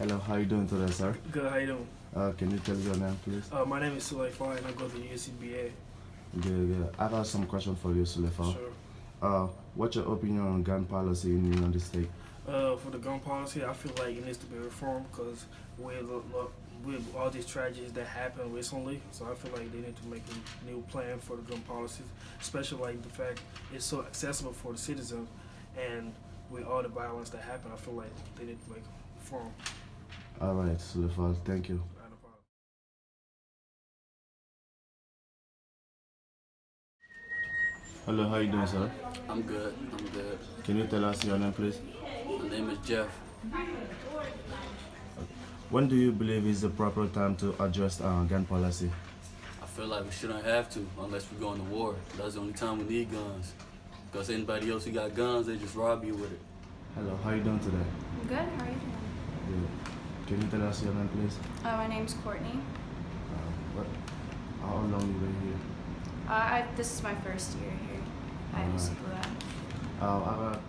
Hello, how you doing today, sir? Good, how you doing? Can you tell your name, please? My name is Sulaifa and I go to UCBA. Good. I got some question for you, Sulefa. Sure. What's your opinion on gun policy in the United States? For the gun policy, I feel like it needs to be reformed because with all these tragedies that happened recently, so I feel like they need to make a new plan for the gun policies, especially like the fact it's so accessible for the citizens, and with all the violence that happened, I feel like they need to make a reform. All right, Sulefa, thank you. Not a problem. Hello, how you doing, sir? I'm good. I'm good. Can you tell us your name, please? My name is Jeff. When do you believe is the proper time to address gun policy? I feel like we shouldn't have to unless we're going to war. That's the only time we need guns. Because anybody else who got guns, they just rob you with it. Hello, how you doing today? I'm good. How are you doing? Good. Can you tell us your name, please? My name's Courtney. What? How long you been here? This is my first year here at UCBA.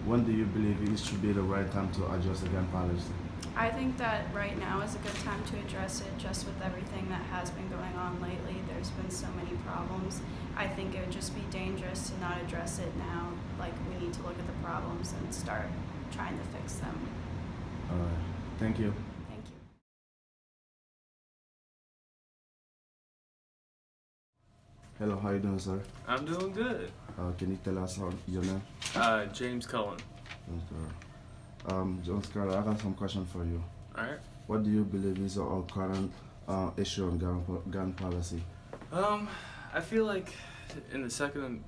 When do you believe it should be the right time to address the gun policy? I think that right now is a good time to address it, just with everything that has been going on lately. There's been so many problems. I think it would just be dangerous to not address it now. Like, we need to look at the problems and start trying to fix them. All right. Thank you. Thank you. Hello, how you doing, sir? I'm doing good. Can you tell us your name? James Cullen. John Scarlett, I got some question for you. Alright. What do you believe is our current issue on gun policy? I feel like in the Second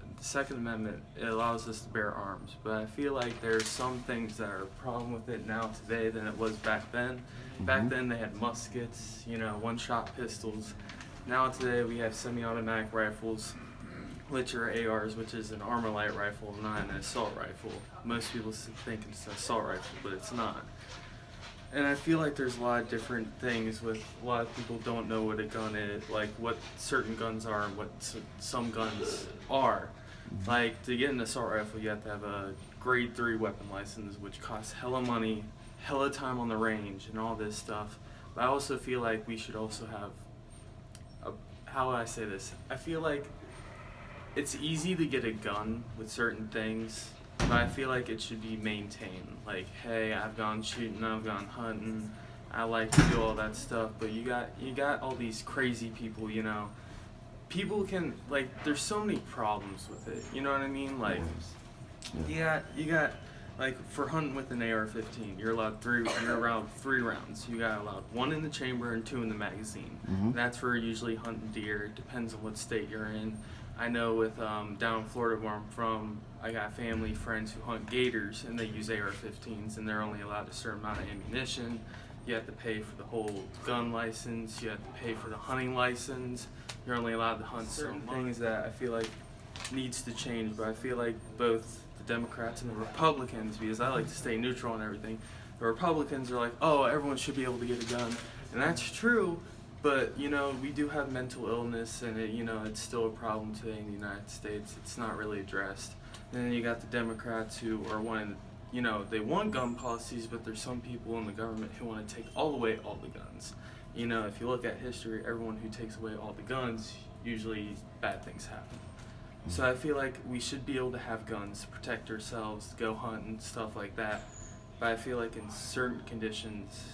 Amendment, it allows us to bear arms, but I feel like there's some things that are a problem with it now today than it was back then. Mm-hmm. Back then they had muskets, one-shot pistols. Now today we have semi-automatic rifles, which are ARs, which is an armor light rifle, not an assault rifle. Most people think it's an assault rifle, but it's not. And I feel like there's a lot of different things with a lot of people don't know what a gun is, like what certain guns are and what some guns are. Like, to get an assault rifle, you have to have a grade 3 weapon license, which costs hella money, hella time on the range, and all this stuff. But I also feel like we should also have how would I say this? I feel like it's easy to get a gun with certain things, but I feel like it should be maintained. Like, hey, I've gone shooting, I've gone hunting, I like to do all that stuff, but you got all these crazy people, People can, like, there's so many problems with it, you know what I mean? Like, you got like, for hunting with an AR-15, you're allowed three rounds. You got allowed 1 in the chamber and 2 in the magazine. Mm-hmm. That's for usually hunting deer. It depends on what state you're in. I know with down in Florida where I'm from, I got family friends who hunt gators and they use AR-15s and they're only allowed a certain amount of ammunition. You have to pay for the whole gun license. You have to pay for the hunting license. You're only allowed to hunt certain things that I feel like needs to change, but I feel like both the Democrats and the Republicans, because I like to stay neutral on everything, the Republicans are like, oh, everyone should be able to get a gun, and that's true, but we do have mental illness, and it's still a problem today in the United States. It's not really addressed. And then you got the Democrats who are wanting, they want gun policies, but there's some people in the government who want to take all the guns. If you look at history, everyone who takes away all the guns, usually bad things happen. So I feel like we should be able to have guns, protect ourselves, go hunt and stuff like that. But I feel like in certain conditions,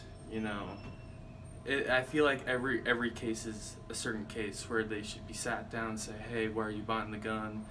I feel like every case is a certain case where they should be sat down and say, hey, why are you buying the gun?